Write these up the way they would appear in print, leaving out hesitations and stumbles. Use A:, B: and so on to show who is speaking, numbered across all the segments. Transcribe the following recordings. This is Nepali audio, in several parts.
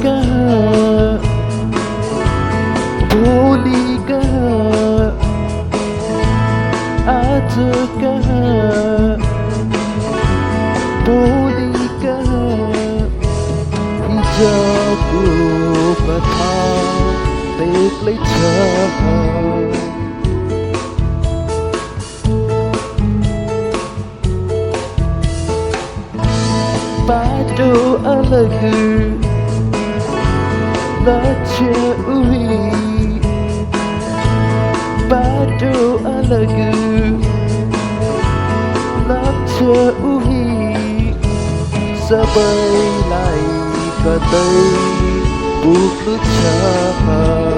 A: कहाँ भोलि कहाँ आज कहाँ भोलि कहाँ हिजोको कथा बेग्लै छ बाटो अलग लक्ष्य उही बाटो अलग लक्ष्य उही सबैलाई कतै पुग्नु छ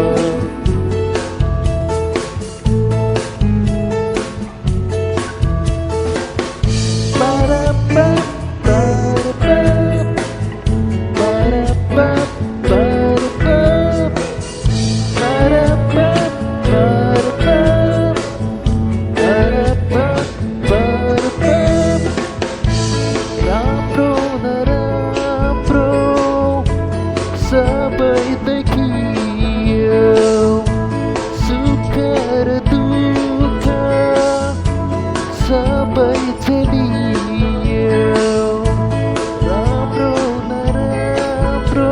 A: सबै देखियो सुख र दुःख सबै झेलियो राम्रो नराम्रो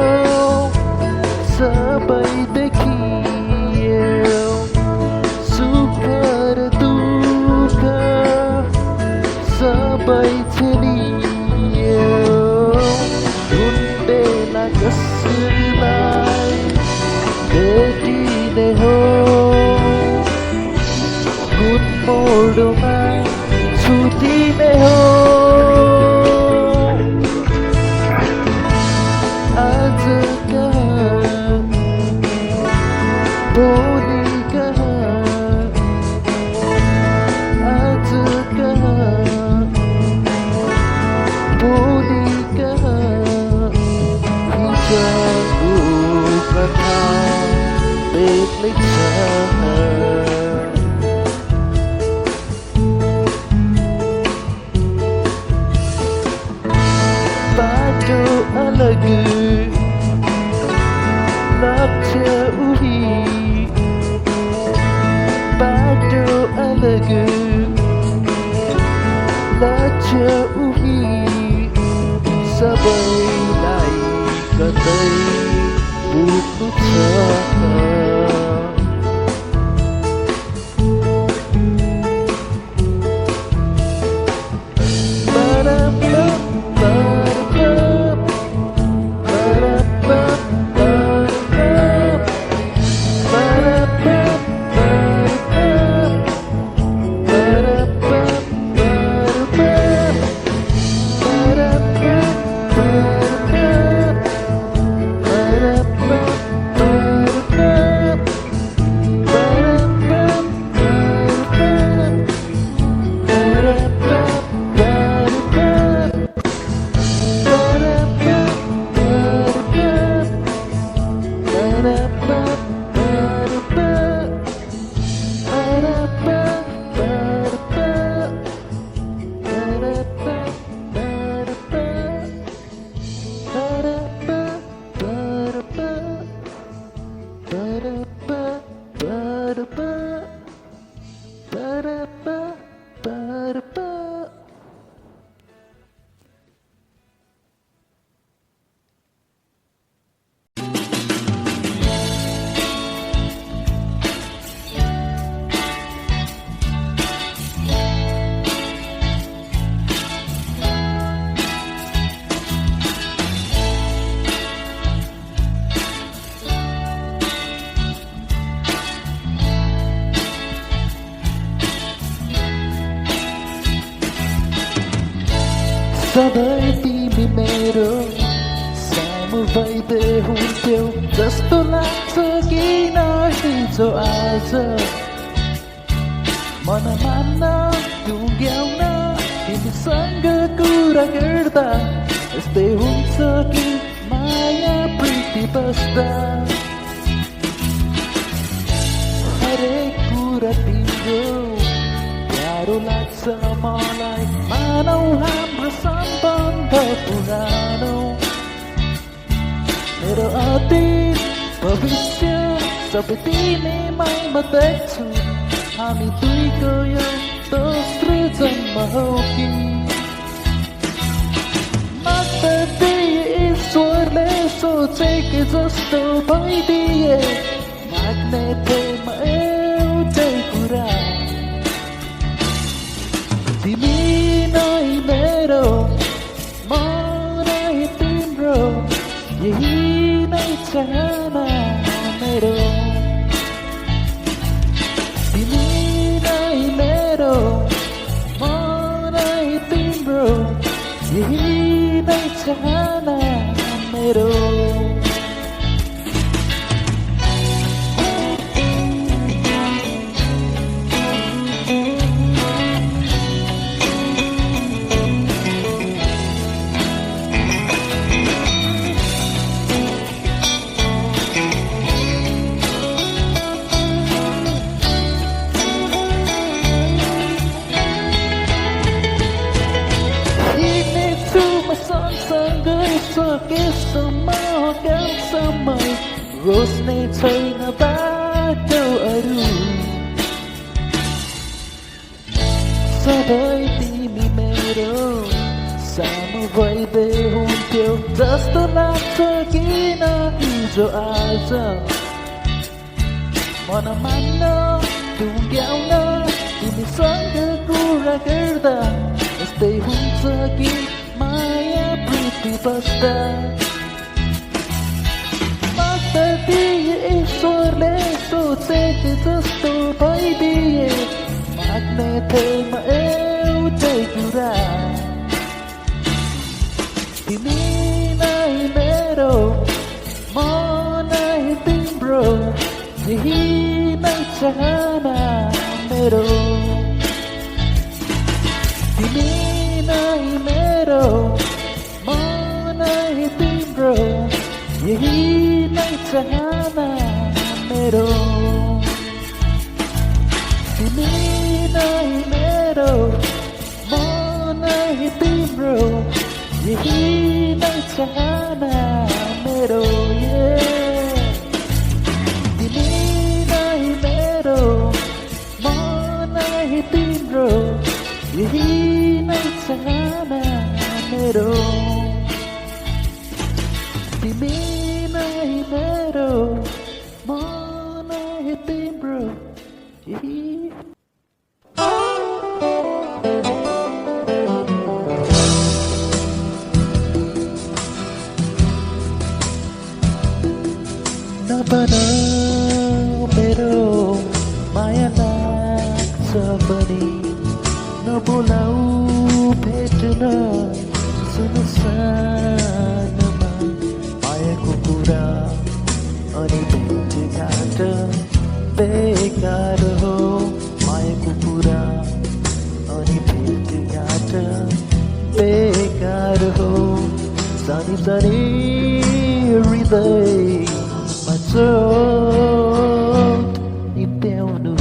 A: सबै देखियो सुख र दुःख सबै झेलियो बेला कसलाई भेटिने हो कुन मोडमा छुटिने हो आज कहाँ भोलि कहाँ आज कहाँ भोलि कहाँ हिजोको कथा बेग्लै छ बाटो अलग लक्ष्य उही बाटो अलग लक्ष्य उही सबैलाई कतै पुग्नु छ सधैँ तिमी मेरो सामु भइदे हुन्थ्यौ जस्तो लाग्छ किन हिजो आज मन मान्न टुङ्ग्याउन तिमीसँग कुरा गर्दा यस्तै हुन्छ कि माया प्रीति बस्दा हरेक कुरा तिम्रो प्यारो लाग्छ मलाई मानौ हाम्रो सम्बन्ध पुरानो मेरो अतीत भविष्य सबै तिमीमै म देख्छु हामी दुईको यो दोस्रो जन्म हो कि मात्र ईश्वरले सोचेको जस्तो भइदिए माग्ने थिएँ म एउटै कुरा तिमी नै मेरो म नै तिम्रो यही नै चाहना मेरो तिमी नै मेरो म नै तिम्रो यही नै चाहना मेरो सँगसँगै सकेसम्म हगाउँसम्म रोज्ने छैन बाटो अरू सधैँ तिमी मेरो सानो भइदे हुन्थ्यो जस्तो लाग्छ किन हिजो आज मन मान्न ढुङ्ग्याउन तिमीसँग कुरा गर्दा यस्तै हुन्छ कि माया प्रीति बस्दा मात्र ईश्वरले सोचेको जस्तो भइदिए माग्ने थिएँ म एउटै कुरा तिमी नै मेरो म नै तिम्रो यही नै चाहना मेरो तिमी नै मेरो म नै तिम्रो यही नै चाहना मेरो तिमी नै मेरो म नै तिम्रो यही नै चाहना मेरो तिमी नै मेरो म नै तिम्रो यही नै चाहना मेरो तिमी नै मेरो म नै तिम्रो यही नबनाऊ मेरो माया लाग्छ पनि नबोलाऊ भेट्न सुनसानमा मायाको कुरा अनि भेटघाट बेकार हो मायाको कुरा अनि भेटघाट बेकार हो सानी सानी हृदयमा चोट निप्याउनु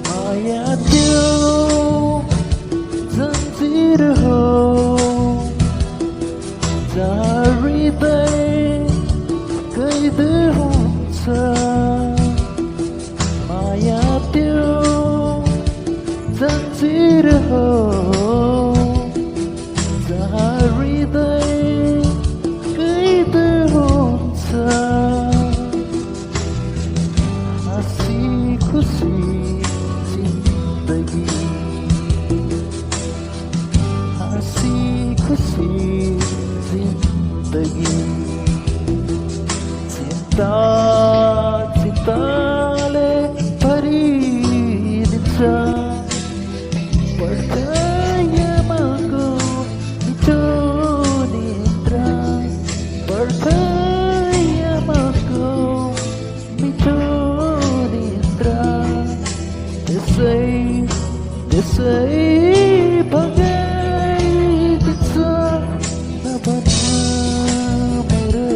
A: माया त्यो जन्जिर हो जहाँ हृदय कैद हुन्छ माया त्यो जन्जिर हो जहाँ हृदय कैद हुन्छ हाँसी खुसी जिन्दगी हाँसी खुसी जिन्दगी चिन्ता चिन्ताले भरिदिन्छ पर्खायामाको मिठो निद्रा पर्खायामाको मिठो निद्रा त्यसै त्यसै भगाइदिन्छ नभन मेरो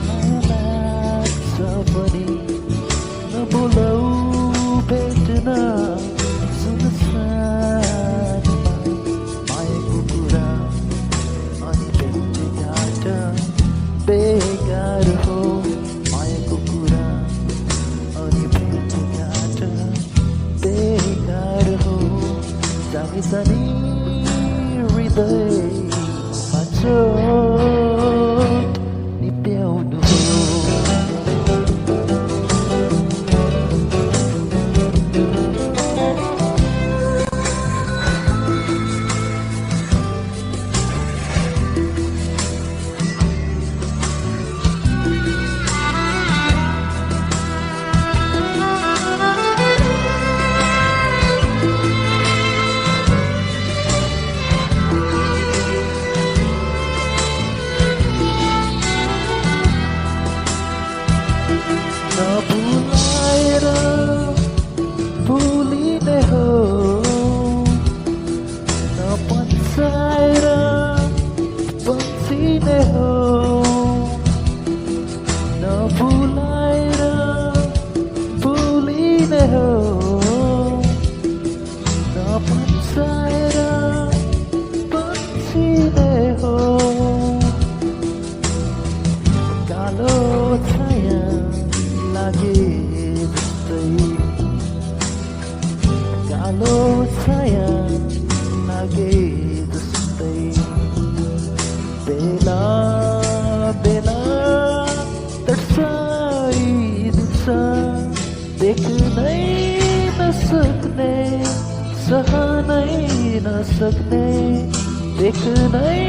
A: माया लाग्छ बिर्सिने हो नभुलाएर भुलिने हो नपन्साएर पन्सिने हो कालो छाया लागे जस्तै कालो छाया लागे जस्तै बेला बेला तर्साइदिन्छ देख्नै नसक्ने सहनै नसक्ने देख्नै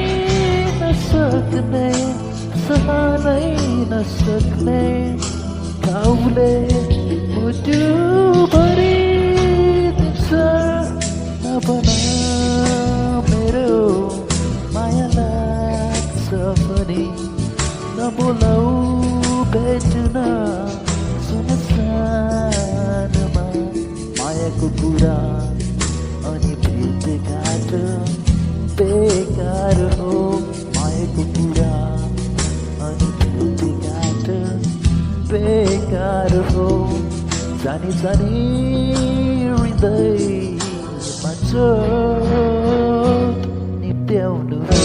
A: नसक्ने सहनै नसक्ने घाउले मुटु भरिदिन्छ नभना मेरो माया लाग्छ पनि नबोलाऊ भेट्न सुनसानमा मायाको कुरा अनि भेटघाट बेकार हो मायाको कुरा अनि भेटघाट बेकार हो जानी जानी हृदयमा चोट निप्ट्याउनु हो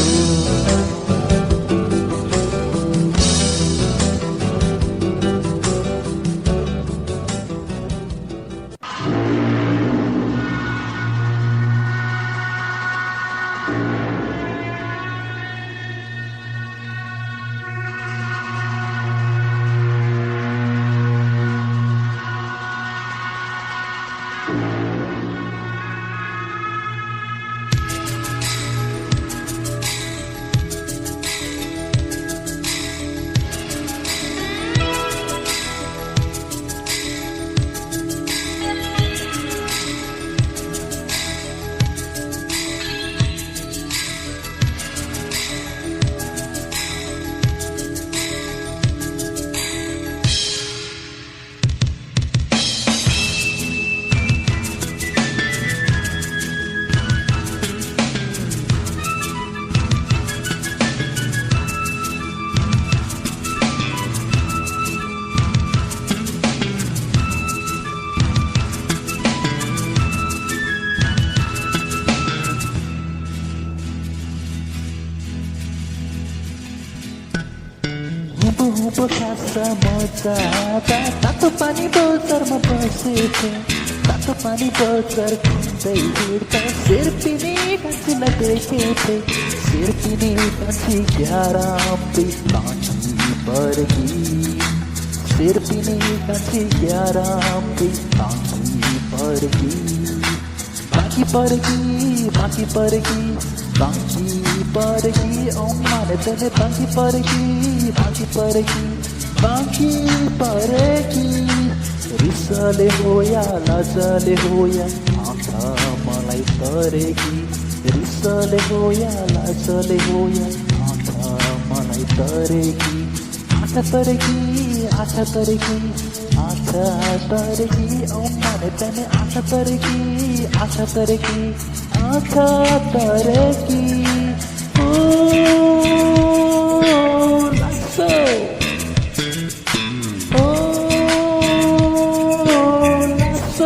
A: हुँबो खासा मजा तातो पानी बजारमा बसेको तातो पानी बजार घुम्दै हिँड्दा शेर्पिने कान्छीलाई देखेथे शेर्पिने कान्छी ग्याराम्पे कान्छी पर्गी शेर्पिने कान्छी ग्याराम्पे कान्छी पर्गी बाँकी पर्गी बाँकी पर्गी बाँकी पर्गी औमाले तले बाँकी पर्गी बाँकी पर्गी बाँकी पर्गी रिसले हो या लाजले हो या आँखा मलाई तरेकी रिसले हो या लाजले हो या आँखा मलाई तरेकी आँखा तरेकी आँखा तरेकी आँखा तरेकी औमाले तले आँखा तरेकी आँखा तरेकी आँखा तरेकी ओ लाग्छ ओ लाग्छ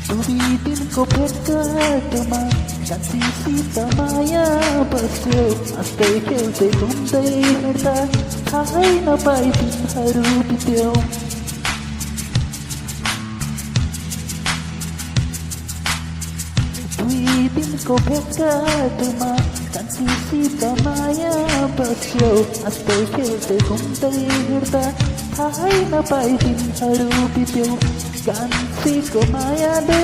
A: दुई दिनको भेटघाटमा कान्छीसित माया बस्यो हाँस्दै खेल्दै घुम्दै हिँड्दा थाहै नपाई दिनहरू बित्यो दुई दिनको भेटघाटमा कान्छीसित माया बस्यो हाँस्दै खेल्दै घुम्दै हिँड्दा थाहै नपाई दिनहरू बित्यो कान्छीको मायाले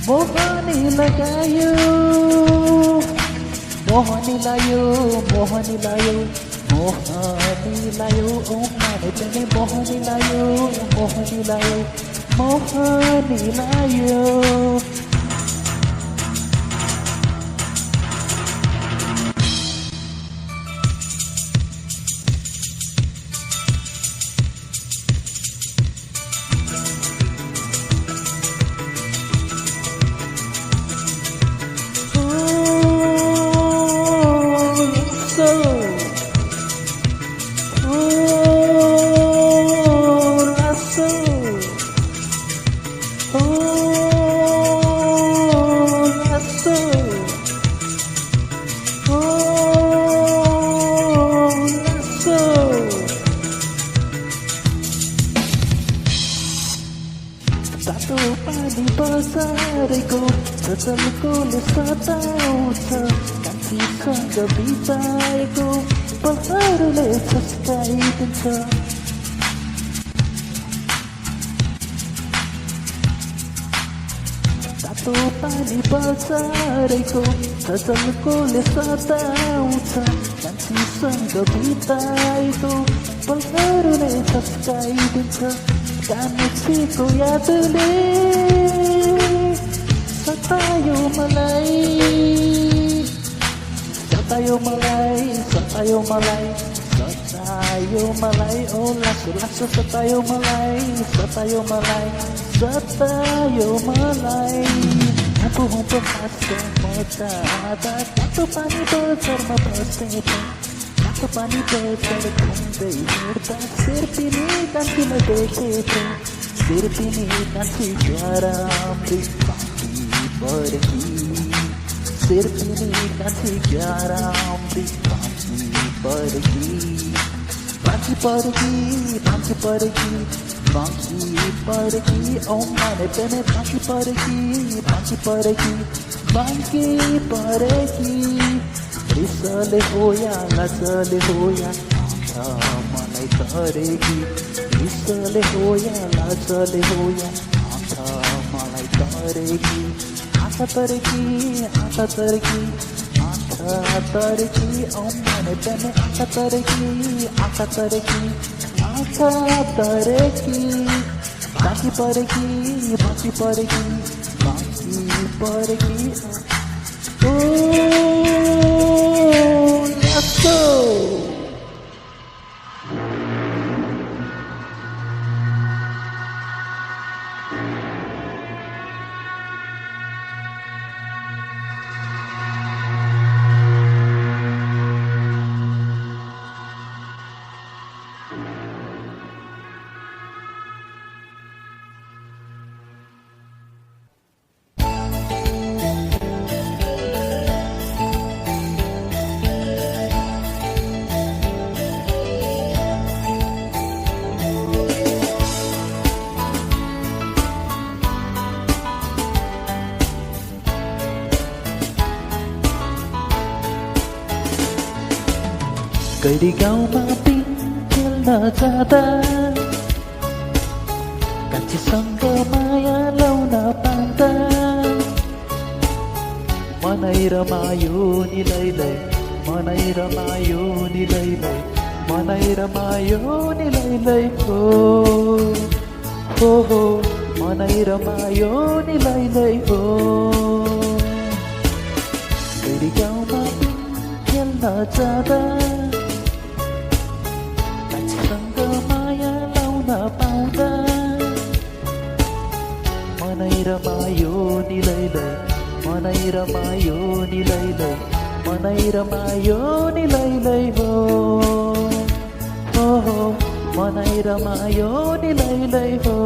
A: मोहनी लगायो मोहनी लायो मोहनी लायो मोहनी लायो ओ माने पनि मोहनी लायो मोहनी लायो मोहनी लायो तातो पानी बसारेको सचलकोले सताउँछ कान्छीसँग बिताएको पहाडले छस्काइदिन्छ तातो पानी बसारेको सचलकोले सताउँछ कान्छीसँग बिताएको पहाडले छस्काइदिन्छ कान्छीको यादले सतायो मलाई सतायो मलाई सतायो मलाई सतायो मलाई ओ लासो लासो सतायो मलाई सतायो मलाई सतायो मलाई आफू हुँदो हाँस्छ मजा आधा तातो पानी बजारमा बसेर तातो पानी बजार घुम्दै हिँड्दा सिर्पिने कान्छीलाई देखेको सिर्पिने कान्छी ग्याराम्री बाँकी परेकी सिर्पिने कान्छी ग्याराम्री बाँकी परेकी बाँकी परेकी बाँकी परेकी बाँकी परेकी औ माने पनि बाँकी परेकी बाँकी परेकी बाँकी परेकी रिसले होया लाजले होया आँखा मलाई तरेकी रिसले होया लाजले होया आँखा मलाई तरेकी आँखा तरेकी आँखा तरेकी आँखा तरेकी औ माने पनि आँखा तरेकी आँखा तरेकी आँखा तरेकी बाँकी परेकी बाँकी परेकी बाँकी परेकी Let's go! गैरी गाउँमा दिन खेल्न जाँदा कान्छीसँग माया लाउन पाउँदा मनै रमायो नि लैलै मनै रमायो नि लैलै मनै रमायो नि लैलै हो हो मनै रमायो नि लैलै हो गैरी गाउँमा दिन खेल्न जाँदा पाउँदा मनै रमायो नि लैलै मनै रमायो नि लैलै मनै रमायो नि लैलै हो मनै रमायो नि लैलै हो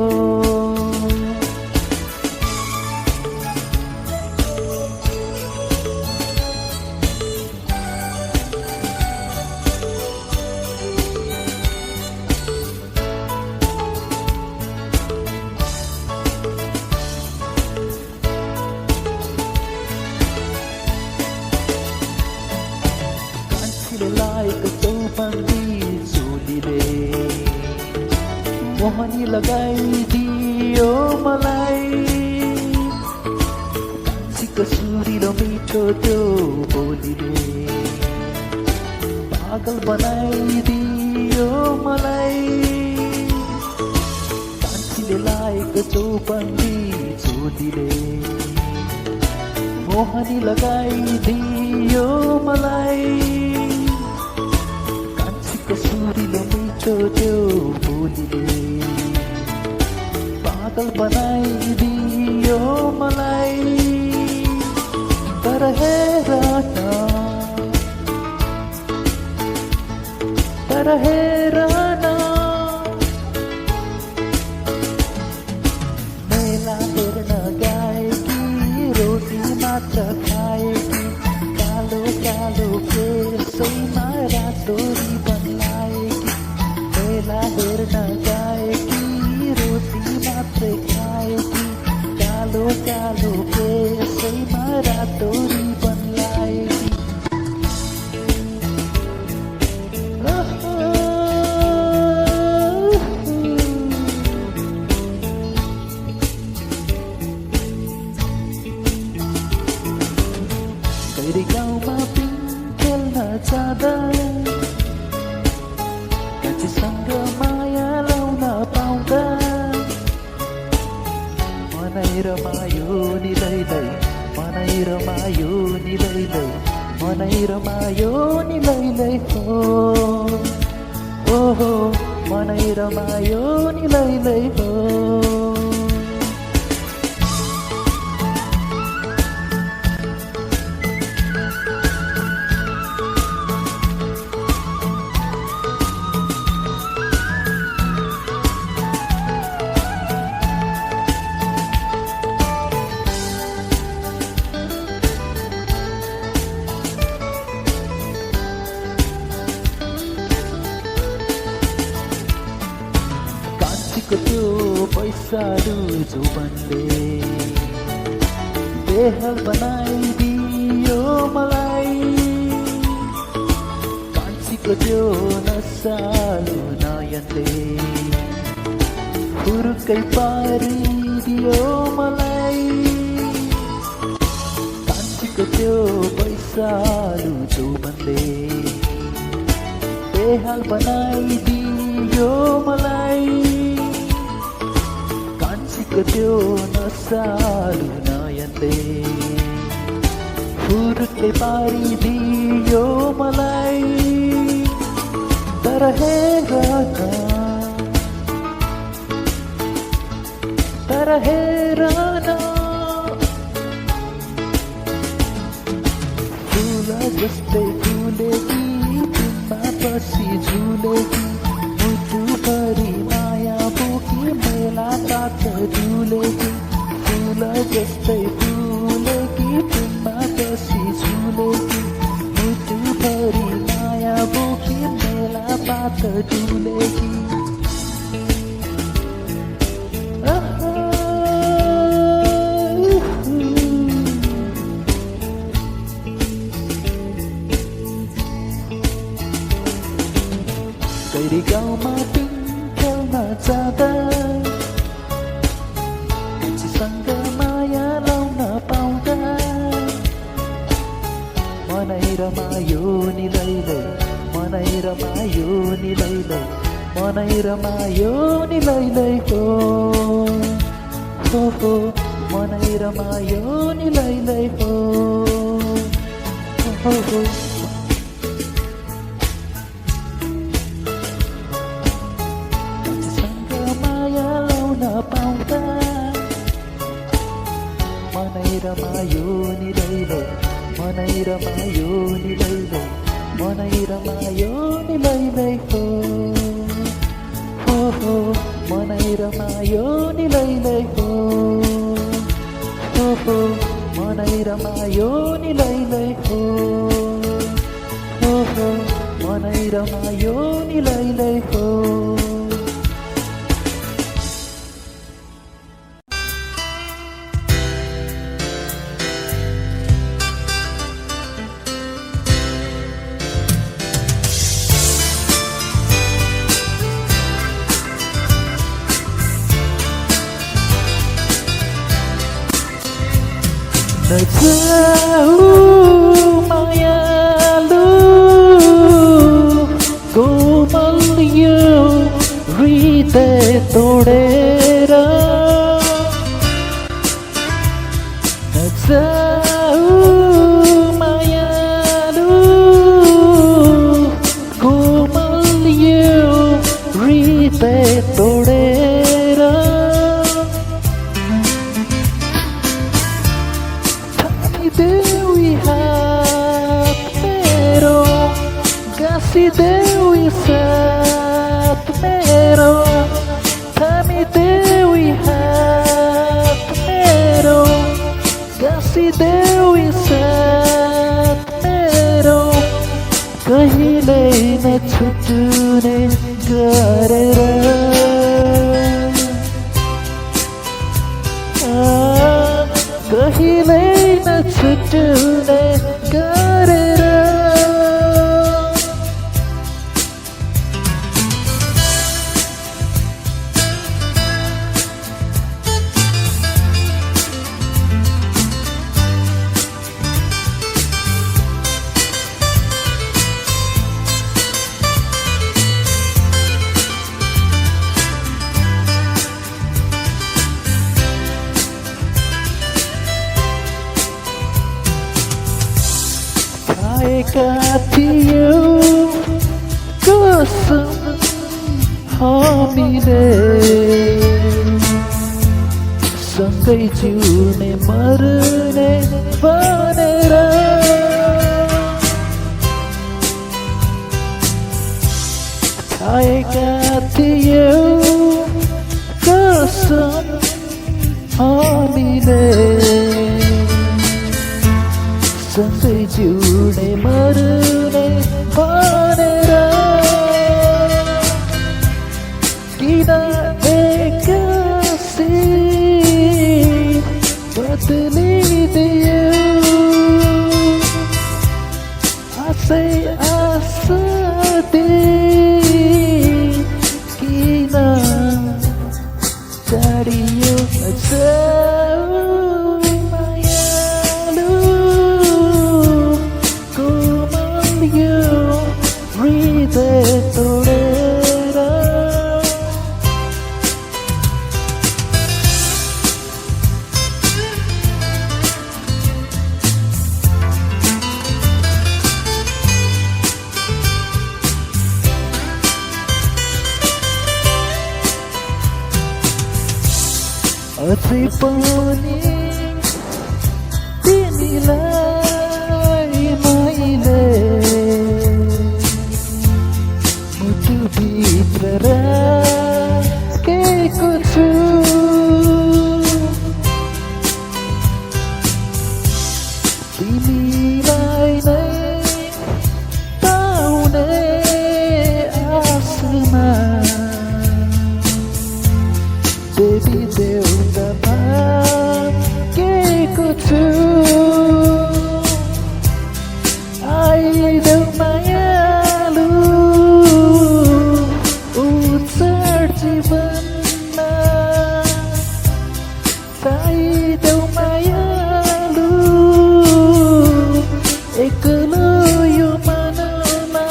A: लायक चौबन्दी चोलीले मोहनी लगाइदियो मलाई कान्छीको सुरिलो मिठो त्यो बोलीले पागल बनाइदियो मलाई कान्छीले लाएको चौबन्दी चोलीले मोहनी लगाइदियो मलाई कान्छीको सुरिलो मिठो त्यो बोलीले पागल बनाइदियो मलाई तर हेर न मेला हेर्न गएकी रोटी मात्र खाएकी कालो कालो केसैमा रातो रिबन लाएकी मेला हेर्न गएकी रोटी मात्रै खाएकी कालो कालो केसैमा रातो रिबन लाएकी गैरी गाउँमा पिङ खेल्न जाँदा कान्छीसँग माया लाउन पाउँदा मनै रमायो नि लैलै मनै रमायो नि लैलै मनै रमायो नि लैलै हो मनै रमायो नि लैलै हो कान्छीको त्यो पैसाहरू चौबन्दी बेहाल बनाइदियो मलाई कान्छीको त्यो नसालु नयनले हुर्कै पारिदियो मलाई कान्छीको त्यो पैसालु चौबन्दी बेहाल बनाइदियो मलाई कान्छीको त्यो नसालु नयनले हुर्कै पारिदियो मलाई तर हेर न फुल जस्तै फुलेकी तिनमा बसी झुलेकी मुटुभरि माया बोकी मेला काट डुलेकी फुल जस्तै फुलेकी तिनमा बसी झुलेकी मुटुभरि माया बोकी मेला पात डुलेकी गैरी गाउँमा पिङ खेल्न जाँदा कान्छीसँग माया लाउन पाउँदा मनै रमायो नि लैलै मनै रमायो नि लैलै मनै रमायो नि लैलै हो मनै रमायो नि लैलै हो पाउँदा मनै रमायो नि लैलै मनै रमायो नि लैलै मनै रमायो नि लैलै हो मनै रमायो नि लैलै हो मनै रमायो नि लैलै हो मनै रमायो नि लैलै हो Najauh mayalu Dewi hatero, kasih Dewi satero, कहिल्यै नछुट्ने गरेर कहिल्यै नछुट्ने गरेर खाएका थियौँ कसम हामीले सँगै जिउने मर्ने भनेर खाएका थियौँ कसम हामीले सँगै जिउने मर्ने भनेर किन एक्कासी बदलिदियो आशै आशा किन टाढियो अझै पनि तिमीलाई मैले मुटुभित्र राखेको छु तिमीलाई नै पाउने आशमा देवी देउता भागेको छु आइदेऊ मायालु उच्चार जीवनमा आइदेऊ मायालु एक्लो यो मनमा